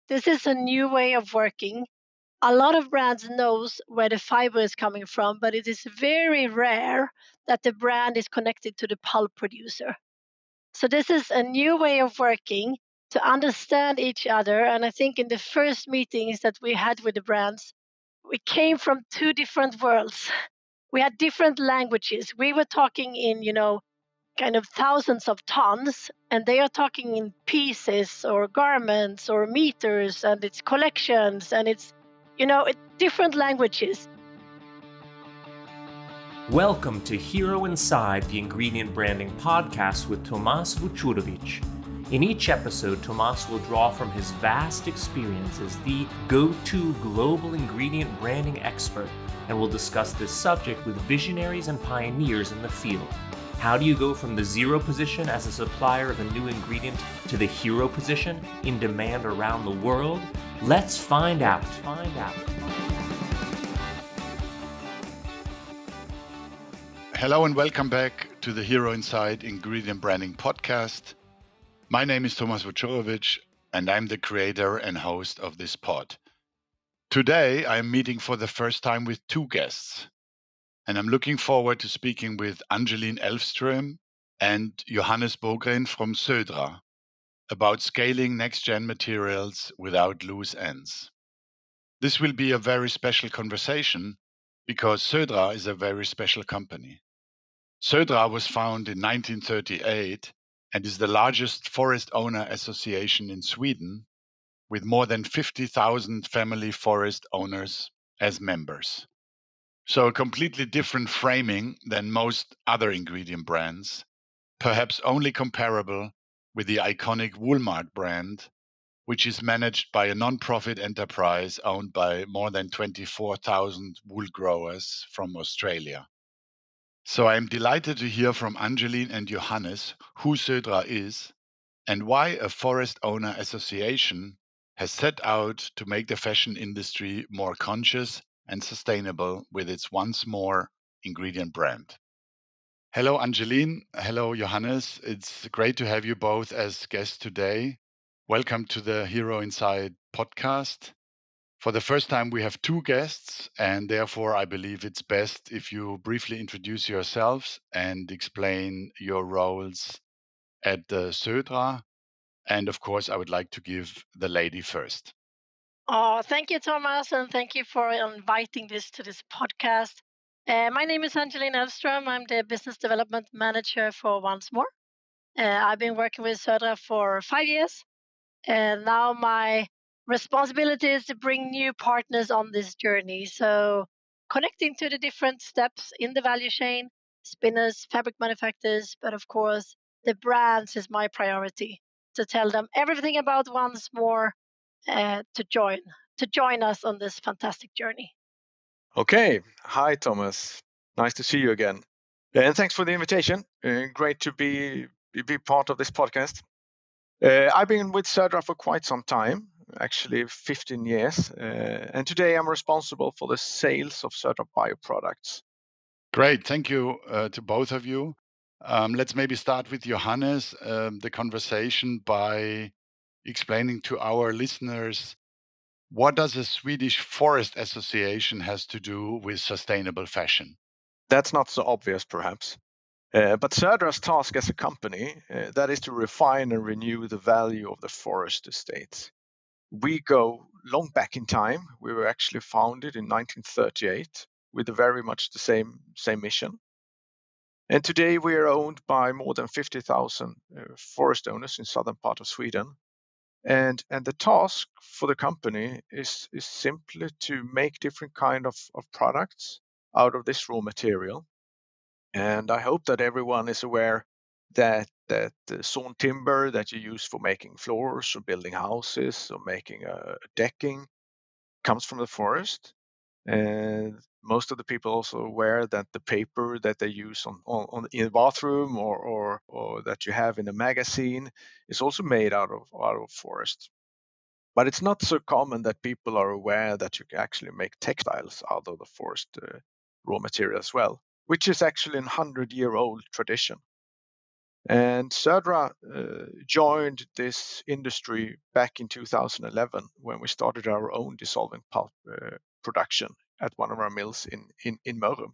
this is a new way of working. A lot of brands knows where the fiber is coming from, but it is very rare that the brand is connected to the pulp producer. So this is a new way of working to understand each other. And I think in the first meetings that we had with the brands, we came from two different worlds. We had different languages. We were talking in, kind of thousands of tons, and they are talking in pieces or garments or meters, and it's collections, and it's, different languages. Welcome to Hero Inside, the Ingredient Branding Podcast with Tomas Vucurevic. In each episode, Tomas will draw from his vast experience as the go-to global ingredient branding expert and will discuss this subject with visionaries and pioneers in the field. How do you go from the zero position as a supplier of a new ingredient to the hero position in demand around the world? Let's find out. Hello and welcome back to the Hero Inside Ingredient Branding Podcast. My name is Tomas Vucurevic and I'm the creator and host of this pod. Today I'm meeting for the first time with two guests, and I'm looking forward to speaking with Angeline Elfström and Johannes Bogren from Södra about scaling NextGen materials without loose ends. This will be a very special conversation because Södra is a very special company. Södra was founded in 1938 and is the largest forest owner association in Sweden, with more than 50,000 family forest owners as members. So a completely different framing than most other ingredient brands, perhaps only comparable with the iconic Woolmark brand, which is managed by a non-profit enterprise owned by more than 24,000 wool growers from Australia. So I am delighted to hear from Angeline and Johannes who Södra is and why a forest owner association has set out to make the fashion industry more conscious and sustainable with its OnceMore ingredient brand. Hello, Angeline. Hello, Johannes. It's great to have you both as guests today. Welcome to the Hero Inside podcast. For the first time, we have two guests, and therefore I believe it's best if you briefly introduce yourselves and explain your roles at the Södra. And of course, I would like to give the lady first. Oh, thank you, Thomas, and thank you for inviting this to this podcast. My name is Angeline Elfström. I'm the business development manager for OnceMore. I've been working with Södra for 5 years, and now my responsibility is to bring new partners on this journey. So connecting to the different steps in the value chain, spinners, fabric manufacturers, but of course, the brands is my priority to tell them everything about OnceMore to join us on this fantastic journey. Okay. Hi, Thomas. Nice to see you again. And thanks for the invitation. Great to be part of this podcast. I've been with Södra for quite some time, actually 15 years. And today I'm responsible for the sales of Södra bioproducts. Great. Thank you to both of you. Let's maybe start with Johannes, the conversation by explaining to our listeners, what does the Swedish Forest Association has to do with sustainable fashion? That's not so obvious, perhaps. But Södra's task as a company, that is to refine and renew the value of the forest estates. We go long back in time. We were actually founded in 1938 with very much the same mission. And today we are owned by more than 50,000 forest owners in southern part of Sweden. And the task for the company is simply to make different kind of products out of this raw material. And I hope that everyone is aware that the sawn timber that you use for making floors or building houses or making a decking comes from the forest. And most of the people also aware that the paper that they use on in the bathroom or that you have in a magazine is also made out of forest. But it's not so common that people are aware that you can actually make textiles out of the forest raw material as well, which is actually a 100-year-old tradition. And Södra joined this industry back in 2011 when we started our own dissolving pulp production at one of our mills in Mörrum.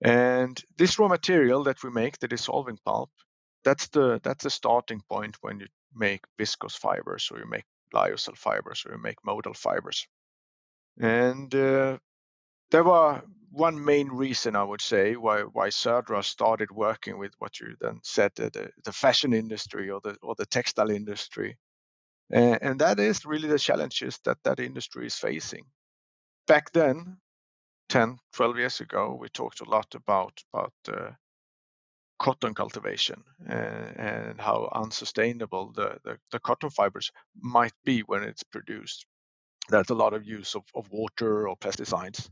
And this raw material that we make, the dissolving pulp, that's the starting point when you make viscose fibers, or you make lyocell fibers, or you make modal fibers. And there were one main reason, I would say, why Södra started working with what you then said, the fashion industry or the textile industry, and that is really the challenges that industry is facing. Back then, 10, 12 years ago, we talked a lot about cotton cultivation and how unsustainable the cotton fibers might be when it's produced. There's a lot of use of water or pesticides.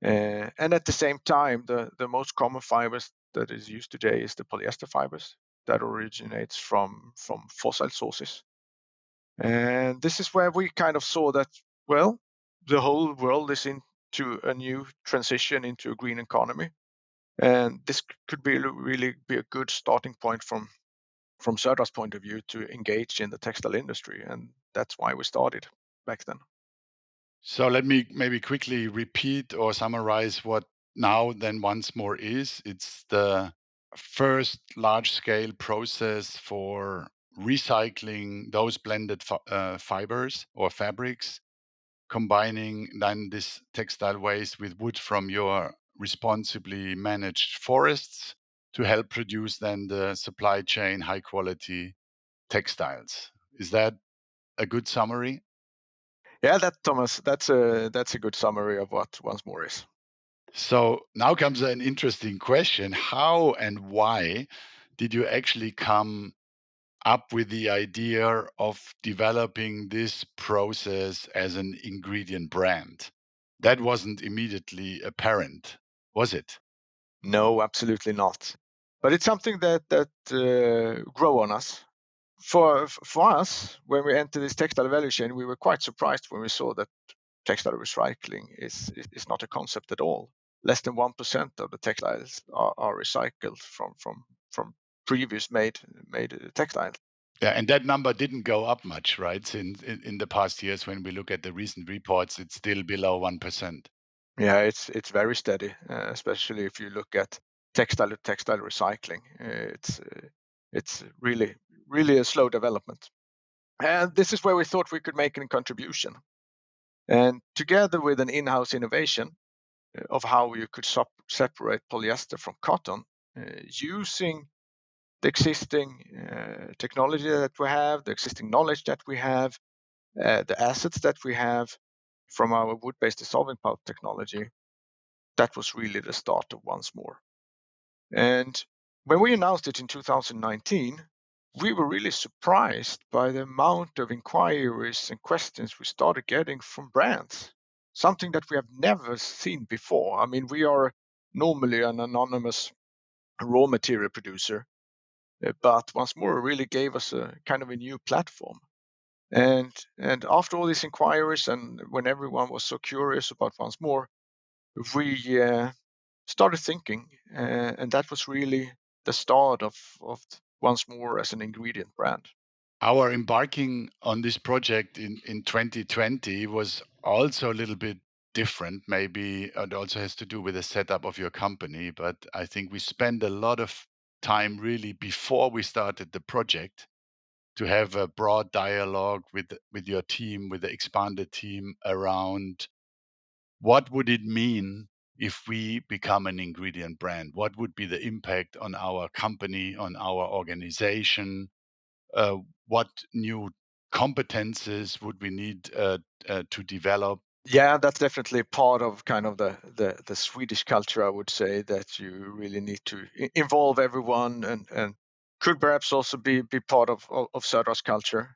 And at the same time, the most common fibers that is used today is the polyester fibers that originates from fossil sources. And this is where we kind of saw that, well, the whole world is into a new transition into a green economy. And this could be really be a good starting point from Södra's point of view to engage in the textile industry. And that's why we started back then. So let me maybe quickly repeat or summarize what now then OnceMore is. It's the first large-scale process for recycling those blended fibers or fabrics, combining then this textile waste with wood from your responsibly managed forests to help produce then the supply chain high quality textiles. Is that a good summary? Yeah, Thomas, that's a good summary of what OnceMore is. So now comes an interesting question. How and why did you actually come up with the idea of developing this process as an ingredient brand? That wasn't immediately apparent, was it? No, absolutely not. But it's something that grow on us. For us, when we entered this textile value chain, we were quite surprised when we saw that textile recycling is not a concept at all. Less than 1% of the textiles are recycled from previous made textiles. Yeah, and that number didn't go up much, right? Since in the past years, when we look at the recent reports, it's still below 1%. Yeah, it's very steady, especially if you look at textile to textile recycling. It's really a slow development. And this is where we thought we could make a contribution. And together with an in-house innovation of how you could separate polyester from cotton, using the existing technology that we have, the existing knowledge that we have, the assets that we have from our wood-based dissolving pulp technology, that was really the start of OnceMore. And when we announced it in 2019, we were really surprised by the amount of inquiries and questions we started getting from brands, something that we have never seen before. I mean, we are normally an anonymous raw material producer, but OnceMore really gave us a kind of a new platform. And after all these inquiries, and when everyone was so curious about OnceMore, we started thinking, and that was really the start of OnceMore as an ingredient brand. Our embarking on this project in 2020 was also a little bit different. Maybe it also has to do with the setup of your company, but I think we spent a lot of time really before we started the project to have a broad dialogue with your team, with the expanded team around what would it mean if we become an ingredient brand? What would be the impact on our company, on our organization? What new competences would we need to develop? Yeah, that's definitely part of kind of the Swedish culture, I would say, that you really need to involve everyone and could perhaps also be part of Södra's culture.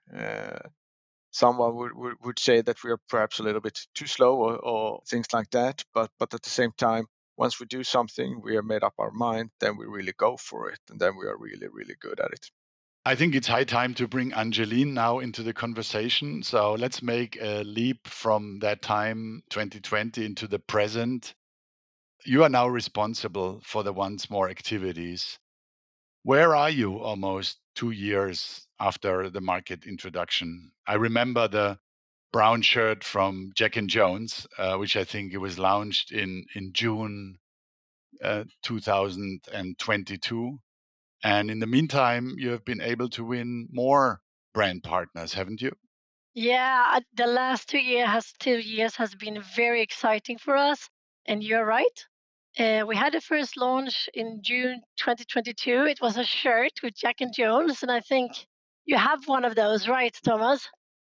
Someone would say that we are perhaps a little bit too slow or things like that. But at the same time, once we do something, we have made up our mind, then we really go for it. And then we are really, really good at it. I think it's high time to bring Angeline now into the conversation. So let's make a leap from that time, 2020, into the present. You are now responsible for the OnceMore activities. Where are you almost 2 years after the market introduction? I remember the brown shirt from Jack and Jones, which I think it was launched in June 2022. And in the meantime, you have been able to win more brand partners, haven't you? Yeah, the last 2 years has been very exciting for us. And you're right. We had the first launch in June 2022. It was a shirt with Jack and Jones, and I think you have one of those, right, Thomas?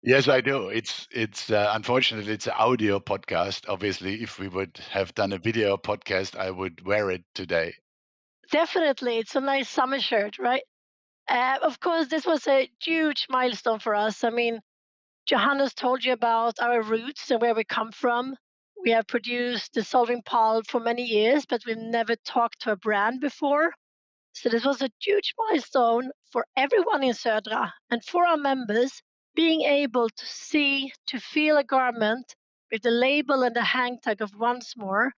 Yes, I do. It's unfortunately it's an audio podcast. Obviously, if we would have done a video podcast, I would wear it today. Definitely, it's a nice summer shirt, right? Of course, this was a huge milestone for us. I mean, Johannes told you about our roots and where we come from. We have produced dissolving pulp for many years, but we've never talked to a brand before. So this was a huge milestone for everyone in Södra and for our members, being able to see, to feel a garment with the label and the hang tag of OnceMore,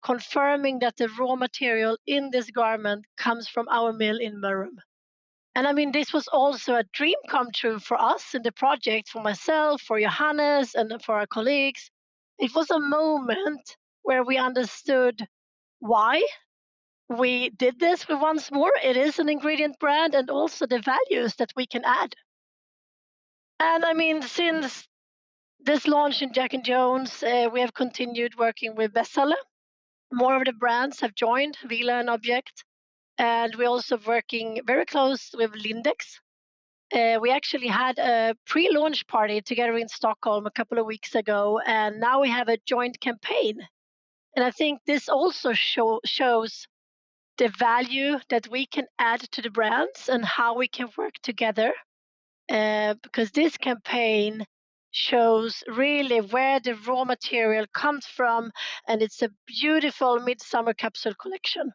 confirming that the raw material in this garment comes from our mill in Mörrum. And I mean, this was also a dream come true for us in the project, for myself, for Johannes, and for our colleagues. It was a moment where we understood why we did this with OnceMore. It is an ingredient brand, and also the values that we can add. And I mean, since this launch in Jack and Jones, we have continued working with Bestseller. More of the brands have joined Vila and Object, and we're also working very close with Lindex. We actually had a pre-launch party together in Stockholm a couple of weeks ago, and now we have a joint campaign. And I think this also shows the value that we can add to the brands and how we can work together. Because this campaign shows really where the raw material comes from, and it's a beautiful midsummer capsule collection.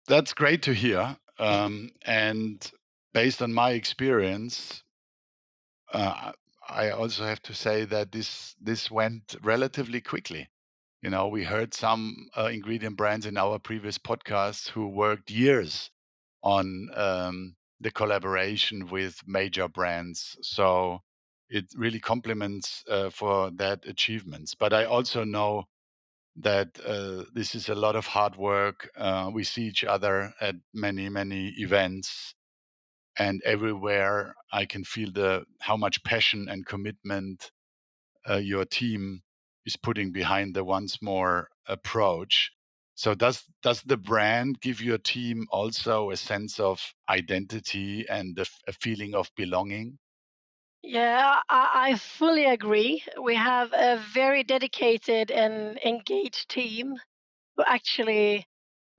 That's great to hear. And based on my experience, I also have to say that this went relatively quickly. You know, we heard some ingredient brands in our previous podcasts who worked years on the collaboration with major brands. So it really compliments for that achievements. But I also know that this is a lot of hard work. We see each other at many events, and everywhere I can feel the how much passion and commitment your team is putting behind the OnceMore approach. So does the brand give your team also a sense of identity and a feeling of belonging? Yeah, I fully agree. We have a very dedicated and engaged team who actually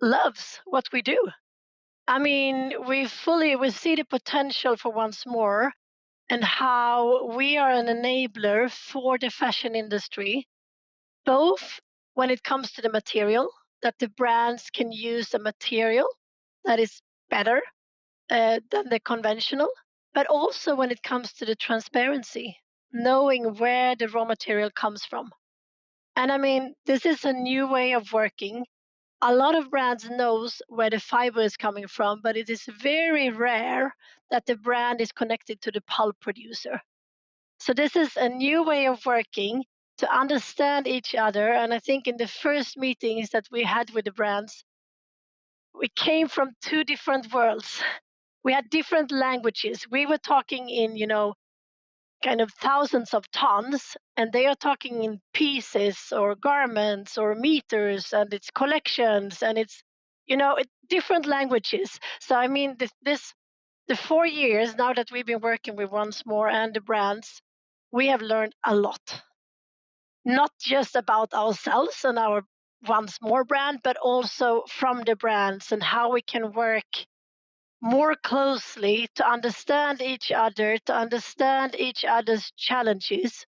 loves what we do. I mean, we see the potential for OnceMore and how we are an enabler for the fashion industry, both when it comes to the material, that the brands can use a material that is better than the conventional, but also when it comes to the transparency, knowing where the raw material comes from. And I mean, this is a new way of working. A lot of brands knows where the fiber is coming from, but it is very rare that the brand is connected to the pulp producer. So this is a new way of working to understand each other. And I think in the first meetings that we had with the brands, we came from two different worlds. We had different languages. We were talking in, kind of thousands of tons, and they are talking in pieces or garments or meters, and it's collections, and it's, different languages. So I mean, the 4 years now that we've been working with OnceMore and the brands, we have learned a lot, not just about ourselves and our OnceMore brand, but also from the brands and how we can work more closely to understand each other, to understand each other's challenges.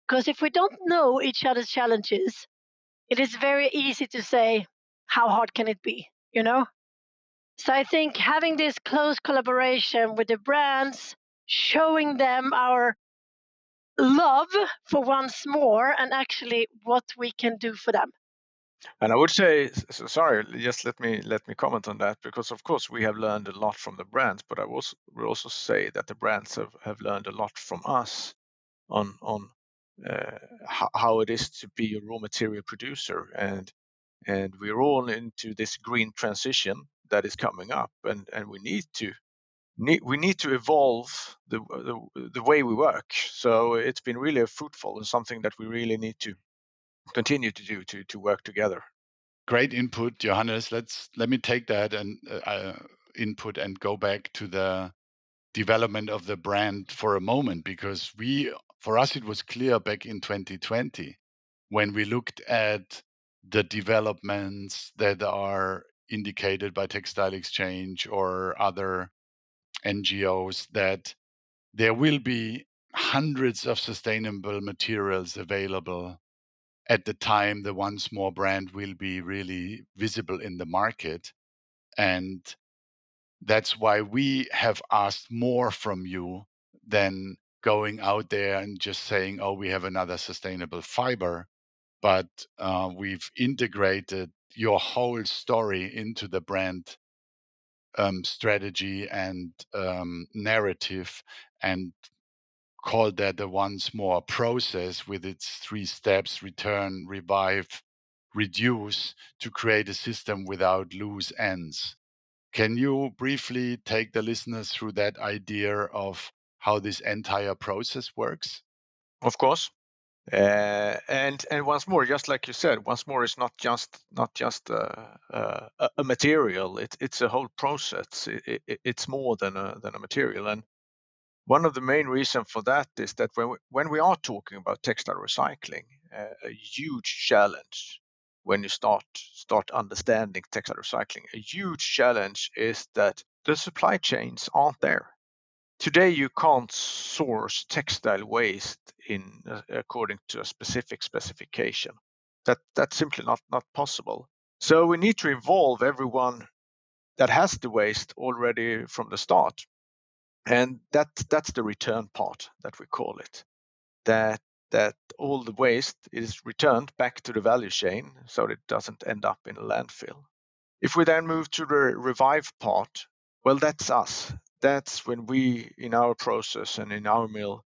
Because if we don't know each other's challenges, it is very easy to say, how hard can it be? So I think having this close collaboration with the brands, showing them our love for OnceMore and actually what we can do for them. And I would say, sorry, just let me comment on that, because of course we have learned a lot from the brands, but I will also say that the brands have learned a lot from us on how it is to be a raw material producer, and we're all into this green transition that is coming up, and we need to evolve the way we work. So it's been really fruitful and something that we really need to continue to do to work together. Great input, Johannes. Let me take that and input and go back to the development of the brand for a moment, because for us it was clear back in 2020 when we looked at the developments that are indicated by Textile Exchange or other NGOs that there will be hundreds of sustainable materials available at the time the OnceMore brand will be really visible in the market. And that's why we have asked more from you than going out there and just saying, oh, we have another sustainable fiber. But we've integrated your whole story into the brand strategy and narrative, and called that the OnceMore process with its 3 steps: return, revive, reduce, to create a system without loose ends. Can you briefly take the listeners through that idea of how this entire process works? Of course. And once more, just like you said, OnceMore is not just a material. It's a whole process. It's more than a material. And one of the main reasons for that is that when we are talking about textile recycling, a huge challenge when you start understanding textile recycling, a huge challenge is that the supply chains aren't there. Today, you can't source textile waste according to a specific specification. That's simply not possible. So we need to involve everyone that has the waste already from the start, and that's the return part that we call it. That all the waste is returned back to the value chain, so it doesn't end up in a landfill. If we then move to the revive part, well, that's us. That's when we, in our process and in our mill,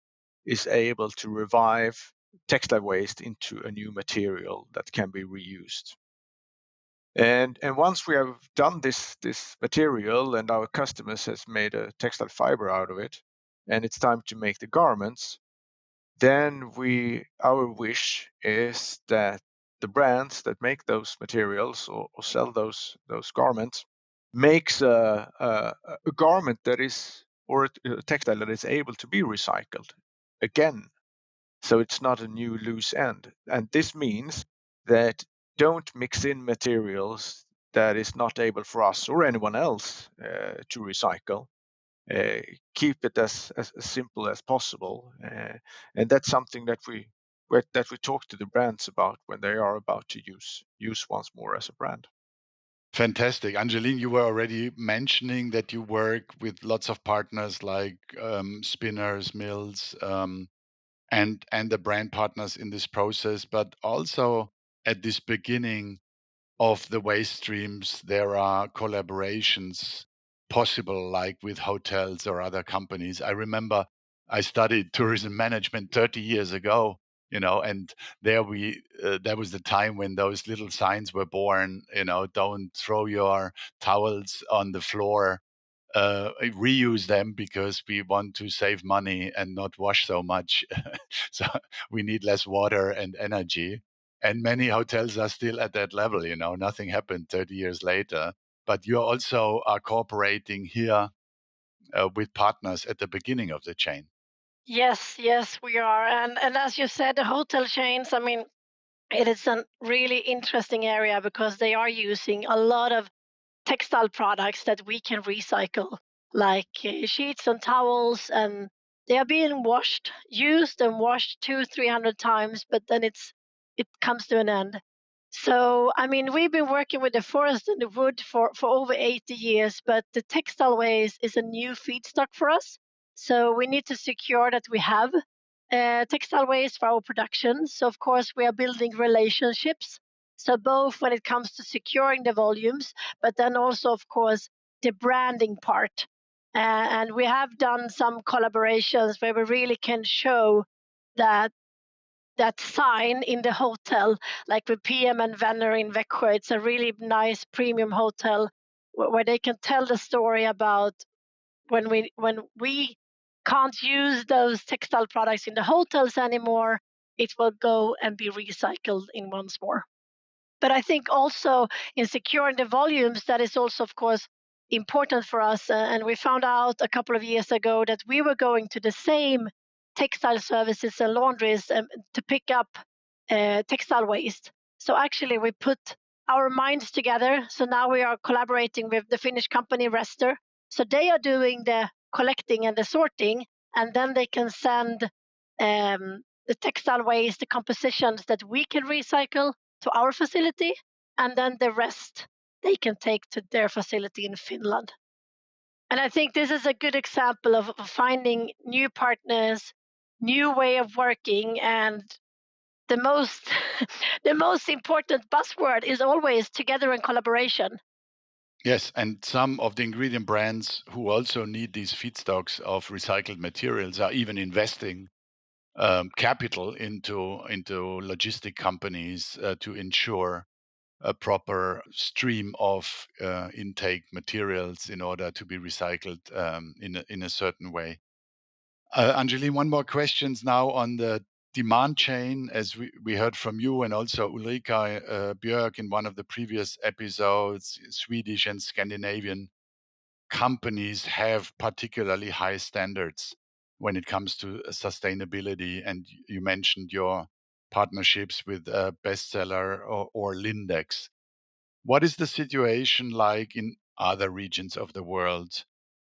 is able to revive textile waste into a new material that can be reused. And once we have done this material and our customers has made a textile fiber out of it, and it's time to make the garments, then our wish is that the brands that make those materials or sell those garments makes a garment that is, or a textile that is able to be recycled again. So it's not a new loose end. And this means that don't mix in materials that is not able for us or anyone else to recycle. Keep it as simple as possible, and that's something that we talk to the brands about when they are about to use OnceMore as a brand. Fantastic. Angeline, you were already mentioning that you work with lots of partners like spinners, mills, and the brand partners in this process. But also at this beginning of the waste streams, there are collaborations possible, like with hotels or other companies. I remember I studied tourism management 30 years ago, and there was the time when those little signs were born, don't throw your towels on the floor, reuse them because we want to save money and not wash so much. So we need less water and energy. And many hotels are still at that level, nothing happened 30 years later. But you also are cooperating here with partners at the beginning of the chain. Yes, we are. And as you said, the hotel chains, I mean, it is a really interesting area because they are using a lot of textile products that we can recycle, like sheets and towels, and they are being used and washed 200-300 times, but then it comes to an end. So I mean, we've been working with the forest and the wood for over 80 years, but the textile waste is a new feedstock for us. So we need to secure that we have textile waste for our production. So of course we are building relationships So both when it comes to securing the volumes, but then also, of course, the branding part. And we have done some collaborations where we really can show that sign in the hotel, like with PM and Venner in Växjö. It's a really nice premium hotel where they can tell the story about when we can't use those textile products in the hotels anymore, it will go and be recycled in OnceMore. But I think also in securing the volumes, that is also, of course, important for us. And we found out a couple of years ago that we were going to the same textile services and laundries to pick up textile waste. So actually, we put our minds together. So now we are collaborating with the Finnish company Rester. So they are doing the collecting and the sorting, and then they can send the textile waste, the compositions that we can recycle to our facility, and then the rest they can take to their facility in Finland. And I think this is a good example of finding new partners, new way of working, and the most the most important buzzword is always together and collaboration. Yes, and some of the ingredient brands who also need these feedstocks of recycled materials are even investing capital into logistic companies to ensure a proper stream of intake materials in order to be recycled in a certain way. Angeline, one more questions now on the demand chain, as we heard from you and also Ulrika Björk in one of the previous episodes. Swedish and Scandinavian companies have particularly high standards when it comes to sustainability, and you mentioned your partnerships with Bestseller or Lindex. What is the situation like in other regions of the world?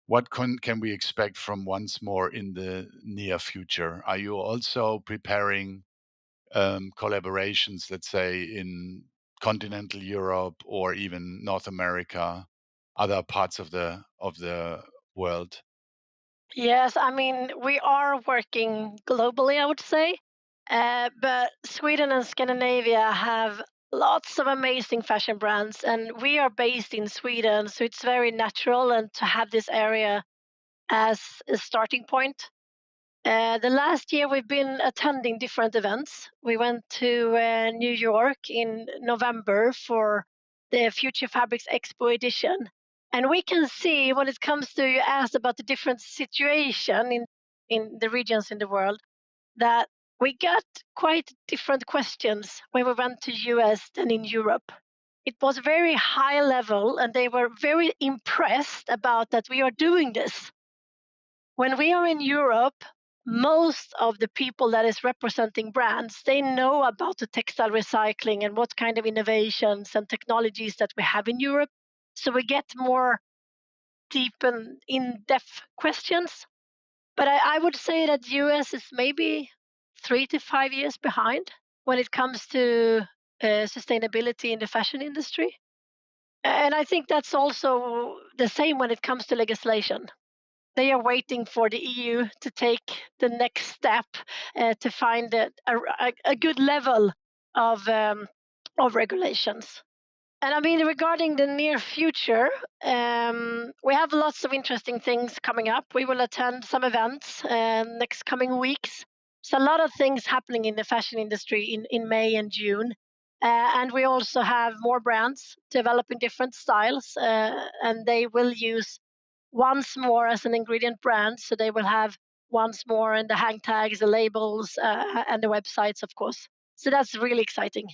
What can we expect from OnceMore in the near future? Are you also preparing collaborations, let's say, in continental Europe or even North America, other parts of the world? Yes, I mean, we are working globally, I would say. But Sweden and Scandinavia have lots of amazing fashion brands, and we are based in Sweden, so it's very natural and to have this area as a starting point. The last year, we've been attending different events. We went to New York in November for the Future Fabrics Expo edition. And we can see when it comes to, you asked about the different situation in the regions in the world, that we got quite different questions when we went to US than in Europe. It was very high level, and they were very impressed about that we are doing this. When we are in Europe, most of the people that is representing brands, they know about the textile recycling and what kind of innovations and technologies that we have in Europe. So we get more deep and in-depth questions. But I would say that US is maybe 3 to 5 years behind when it comes to sustainability in the fashion industry. And I think that's also the same when it comes to legislation. They are waiting for the EU to take the next step to find a good level of regulations. And I mean, regarding the near future, we have lots of interesting things coming up. We will attend some events next coming weeks. So a lot of things happening in the fashion industry in May and June. And we also have more brands developing different styles, and they will use OnceMore as an ingredient brand. So they will have OnceMore and the hang tags, the labels, and the websites, of course. So that's really exciting.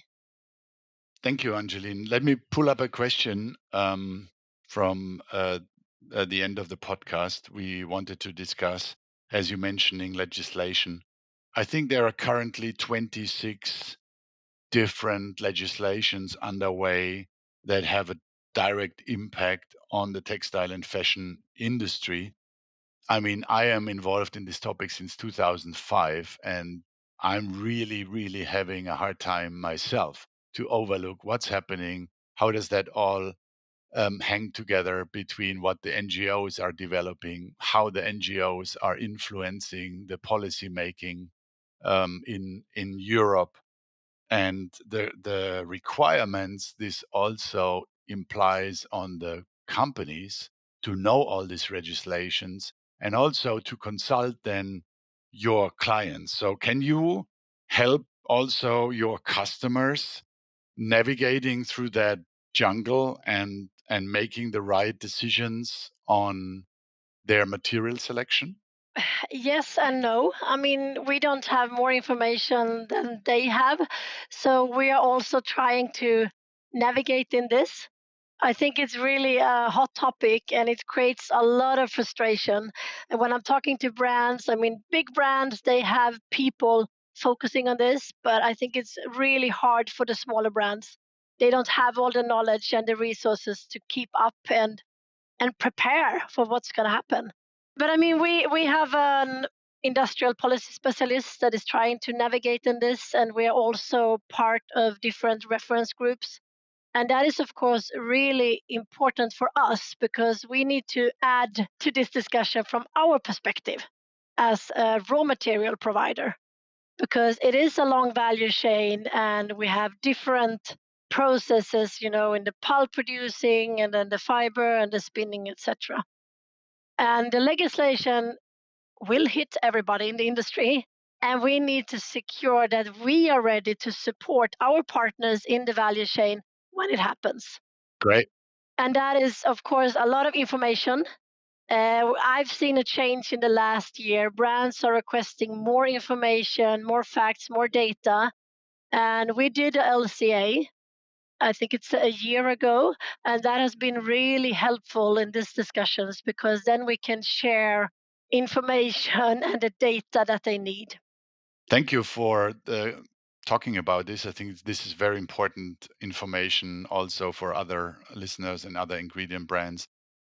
Thank you, Angeline. Let me pull up a question from the end of the podcast. We wanted to discuss, as you mentioning, legislation. I think there are currently 26 different legislations underway that have a direct impact on the textile and fashion industry. I mean, I am involved in this topic since 2005, and I'm really, really having a hard time myself to overlook what's happening. How does that all hang together between what the NGOs are developing, how the NGOs are influencing the policy making in Europe, and the requirements this also implies on the companies to know all these legislations and also to consult then your clients. So can you help also your customers navigating through that jungle and making the right decisions on their material selection? Yes and no. I mean, we don't have more information than they have. So we are also trying to navigate in this. I think it's really a hot topic and it creates a lot of frustration. And when I'm talking to brands, I mean, big brands, they have people focusing on this, but I think it's really hard for the smaller brands. They don't have all the knowledge and the resources to keep up and prepare for what's going to happen. But I mean, we have an industrial policy specialist that is trying to navigate in this, and we are also part of different reference groups. And that is, of course, really important for us because we need to add to this discussion from our perspective as a raw material provider, because it is a long value chain and we have different processes, you know, in the pulp producing and then the fiber and the spinning, etc. And the legislation will hit everybody in the industry. And we need to secure that we are ready to support our partners in the value chain when it happens. Great. And that is, of course, a lot of information. I've seen a change in the last year. Brands are requesting more information, more facts, more data. And we did a LCA, I think it's a year ago, and that has been really helpful in these discussions because then we can share information and the data that they need. Thank you for talking about this. I think this is very important information also for other listeners and other ingredient brands.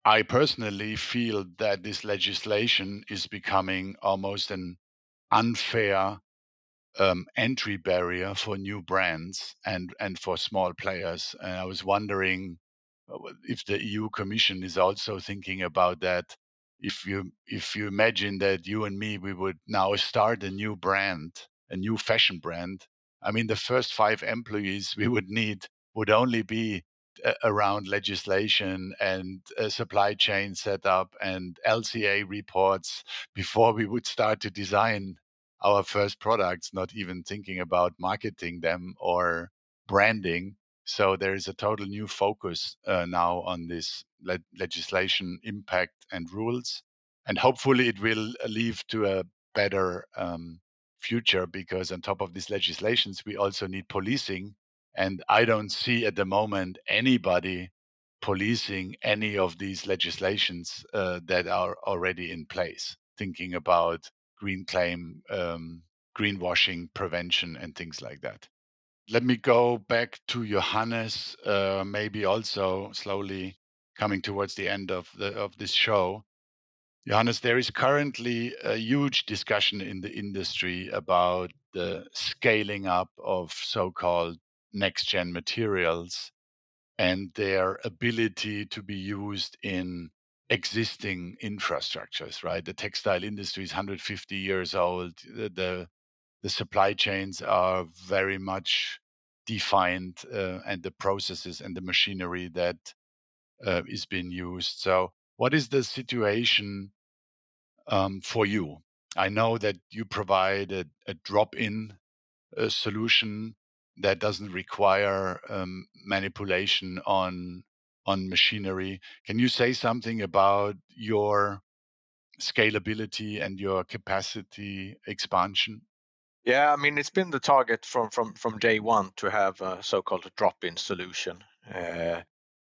I personally feel that this legislation is becoming almost an unfair entry barrier for new brands and for small players. And I was wondering if the EU Commission is also thinking about that. If you imagine that you and me, we would now start a new brand, a new fashion brand. I mean, the first 5 employees we would need would only be around legislation and supply chain setup and LCA reports before we would start to design our first products, not even thinking about marketing them or branding. So there is a total new focus now on this legislation impact and rules. And hopefully it will lead to a better future, because on top of these legislations, we also need policing. And I don't see at the moment anybody policing any of these legislations that are already in place, thinking about green claim, greenwashing prevention, and things like that. Let me go back to Johannes, maybe also slowly coming towards the end of this show. Johannes, there is currently a huge discussion in the industry about the scaling up of so-called next-gen materials and their ability to be used in existing infrastructures, right? The textile industry is 150 years old. The supply chains are very much defined, and the processes and the machinery that is being used. So, what is the situation for you? I know that you provide a drop-in solution that doesn't require manipulation on machinery. Can you say something about your scalability and your capacity expansion? Yeah, I mean, it's been the target from day one to have a so-called drop-in solution.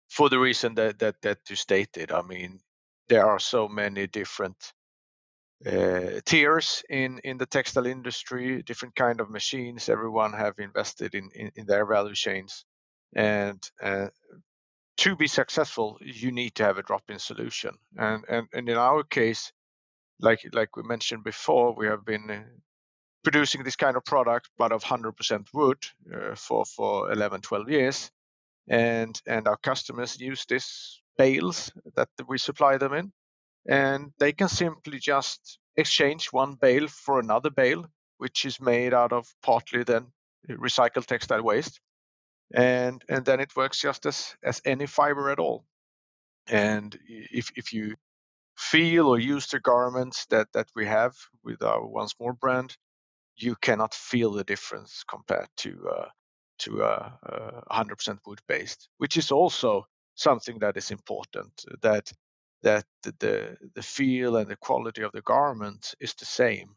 For the reason that you stated, I mean, there are so many different tiers in the textile industry, different kind of machines. Everyone have invested in their value chains, and to be successful, you need to have a drop-in solution. And in our case, like we mentioned before, we have been producing this kind of product, but of 100% wood for 11, 12 years. And our customers use these bales that we supply them in, and they can simply just exchange one bale for another bale, which is made out of partly then recycled textile waste, and then it works just as any fiber at all. And if you feel or use the garments that we have with our OnceMore brand, you cannot feel the difference compared to 100% wood based, which is also something that is important. That the feel and the quality of the garment is the same.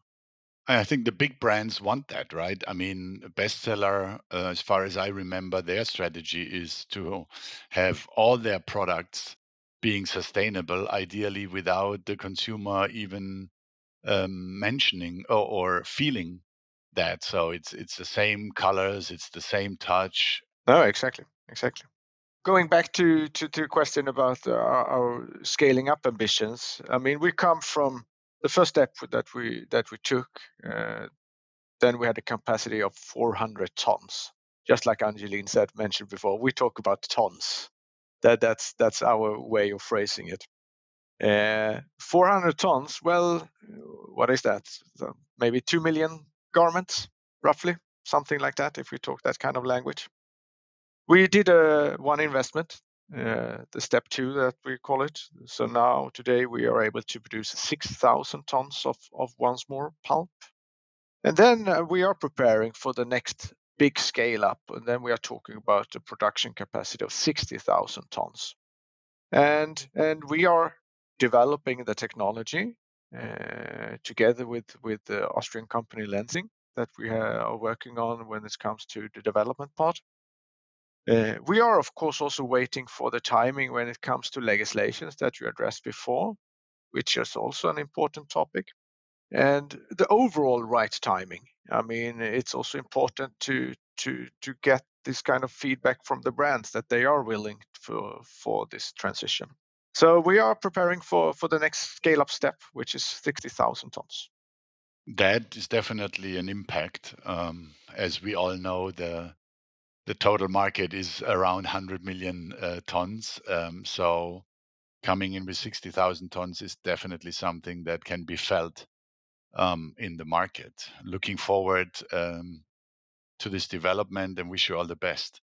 I think the big brands want that, right? I mean, Bestseller, as far as I remember, their strategy is to have all their products being sustainable, ideally without the consumer even mentioning or feeling that. So it's the same colors, it's the same touch. No, exactly. Going back to the question about our scaling up ambitions, I mean, we come from the first step that we took. Then we had a capacity of 400 tons. Just like Angeline mentioned before, we talk about tons. That's our way of phrasing it. 400 tons. Well, what is that? So maybe 2 million garments, roughly, something like that. If we talk that kind of language, we did one investment, the step 2 that we call it. So now today we are able to produce 6,000 tons of OnceMore pulp. And then we are preparing for the next big scale up. And then we are talking about a production capacity of 60,000 tons. And we are developing the technology together with the Austrian company Lenzing that we are working on when it comes to the development part. We are, of course, also waiting for the timing when it comes to legislations that you addressed before, which is also an important topic. And the overall right timing. I mean, it's also important to get this kind of feedback from the brands that they are willing for this transition. So we are preparing for the next scale up step, which is 60,000 tons. That is definitely an impact. As we all know, the total market is around 100 million tons. So coming in with 60,000 tons is definitely something that can be felt in the market. Looking forward to this development and wish you all the best.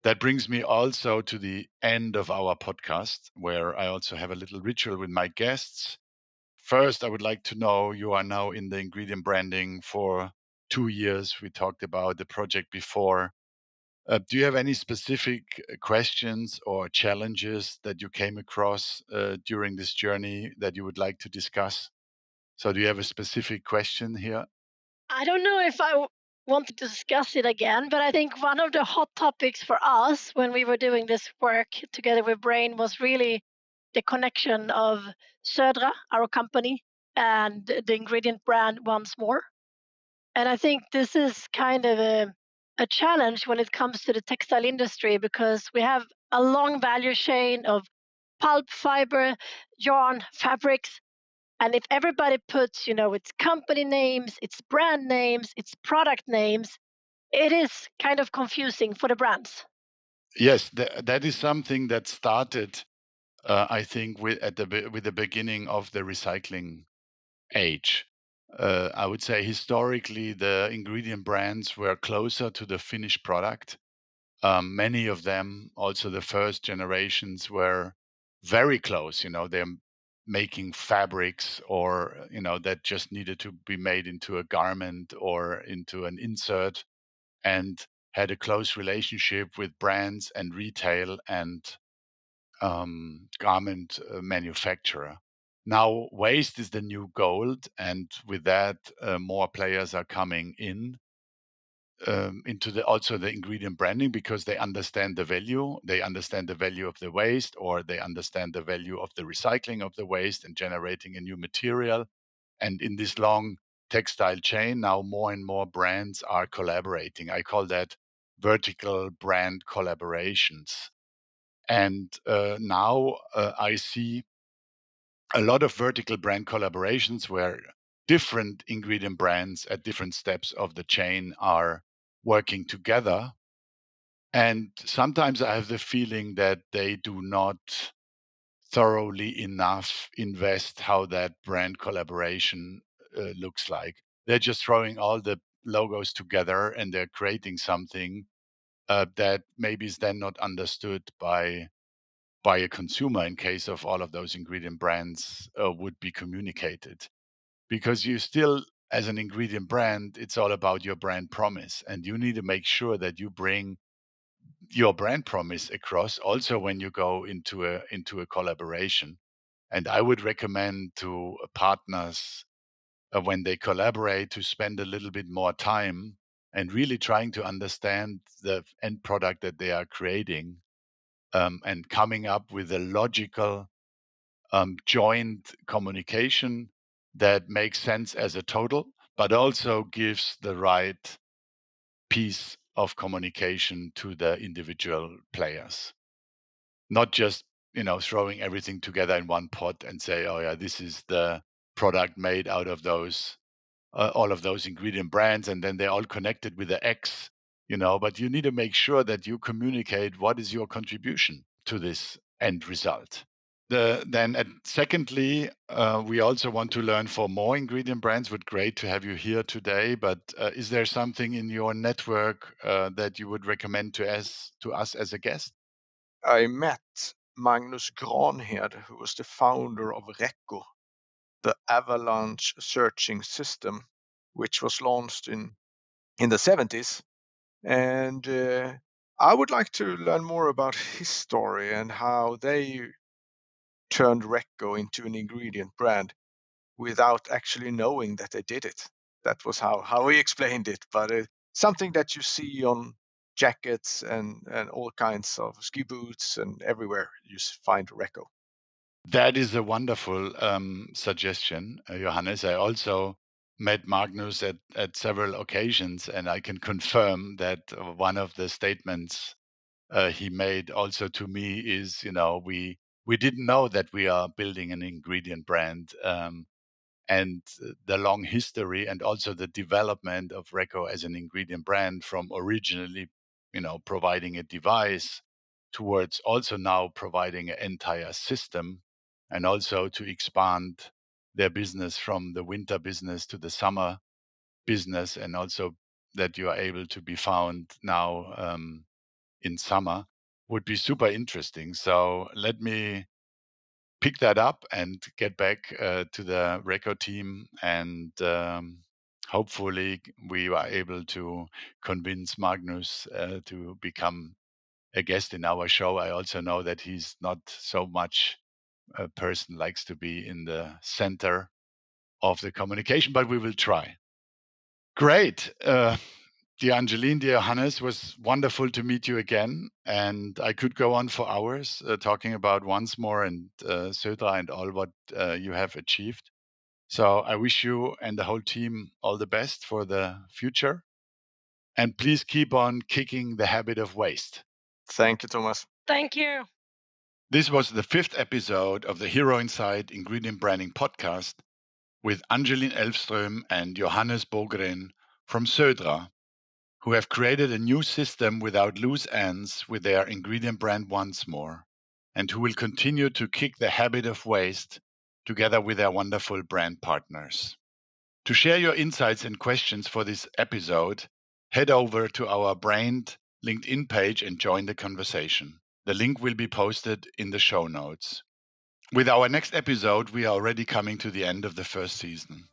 That brings me also to the end of our podcast, where I also have a little ritual with my guests. First, I would like to know, you are now in the ingredient branding for 2 years. We talked about the project before. Do you have any specific questions or challenges that you came across during this journey that you would like to discuss? So, do you have a specific question here? I don't know if I want to discuss it again, but I think one of the hot topics for us when we were doing this work together with Brain was really the connection of Södra, our company, and the ingredient brand OnceMore. And I think this is kind of a challenge when it comes to the textile industry because we have a long value chain of pulp, fiber, yarn, fabrics. And if everybody puts, its company names, its brand names, its product names, it is kind of confusing for the brands. Yes, that is something that started, I think, with the beginning of the recycling age. I would say historically, the ingredient brands were closer to the finished product. Many of them, also the first generations, were very close. They're making fabrics or, that just needed to be made into a garment or into an insert, and had a close relationship with brands and retail and garment manufacturer. Now, waste is the new gold, and with that, more players are coming in into also the ingredient branding because they understand the value. They understand the value of the waste, or they understand the value of the recycling of the waste and generating a new material. And in this long textile chain, now more and more brands are collaborating. I call that vertical brand collaborations. And now I see a lot of vertical brand collaborations where different ingredient brands at different steps of the chain are working together. And sometimes I have the feeling that they do not thoroughly enough invest how that brand collaboration looks like. They're just throwing all the logos together and they're creating something that maybe is then not understood by a consumer in case of all of those ingredient brands would be communicated. Because you still, as an ingredient brand, it's all about your brand promise. And you need to make sure that you bring your brand promise across also when you go into a collaboration. And I would recommend to partners when they collaborate to spend a little bit more time and really trying to understand the end product that they are creating, and coming up with a logical joint communication that makes sense as a total, but also gives the right piece of communication to the individual players. Not just, throwing everything together in one pot and say, oh yeah, this is the product made out of those all of those ingredient brands, and then they're all connected with the X, but you need to make sure that you communicate what is your contribution to this end result. Secondly, we also want to learn for more ingredient brands. Would great to have you here today, but is there something in your network that you would recommend to us as a guest? I met Magnus Granhed, who was the founder of Recco, the avalanche searching system, which was launched in the 70s. And I would like to learn more about his story and how they turned Recco into an ingredient brand without actually knowing that they did it. That was how he explained it. But something that you see on jackets and all kinds of ski boots and everywhere you find Recco. That is a wonderful suggestion, Johannes. I also met Magnus at several occasions, and I can confirm that one of the statements he made also to me is, we didn't know that we are building an ingredient brand, and the long history and also the development of Recco as an ingredient brand from originally, providing a device towards also now providing an entire system, and also to expand their business from the winter business to the summer business, and also that you are able to be found now in summer would be super interesting. So let me pick that up and get back to the Recco team, and hopefully we are able to convince Magnus to become a guest in our show. I also know that he's not so much a person likes to be in the center of the communication, but we will try. Great. Dear Angeline, dear Johannes, was wonderful to meet you again. And I could go on for hours talking about OnceMore and Södra and all what you have achieved. So I wish you and the whole team all the best for the future. And please keep on kicking the habit of waste. Thank you, Thomas. Thank you. This was the 5th episode of the Hero Inside Ingredient Branding podcast with Angeline Elfström and Johannes Bogren from Södra, who have created a new system without loose ends with their ingredient brand OnceMore, and who will continue to kick the habit of waste together with their wonderful brand partners. To share your insights and questions for this episode, head over to our brand LinkedIn page and join the conversation. The link will be posted in the show notes. With our next episode, we are already coming to the end of the first season.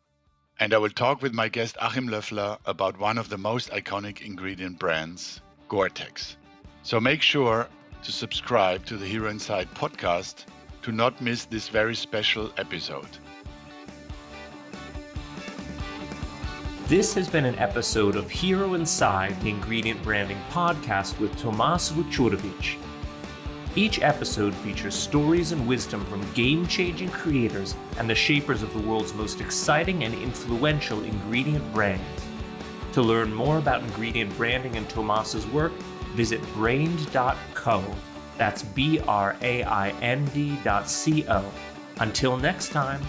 And I will talk with my guest Achim Löffler about one of the most iconic ingredient brands, Gore-Tex. So make sure to subscribe to the Hero Inside podcast to not miss this very special episode. This has been an episode of Hero Inside, the Ingredient Branding Podcast with Tomas Vucurevic. Each episode features stories and wisdom from game-changing creators and the shapers of the world's most exciting and influential ingredient brands. To learn more about ingredient branding and Tomas's work, visit brained.co. That's BRAIND.co. Until next time.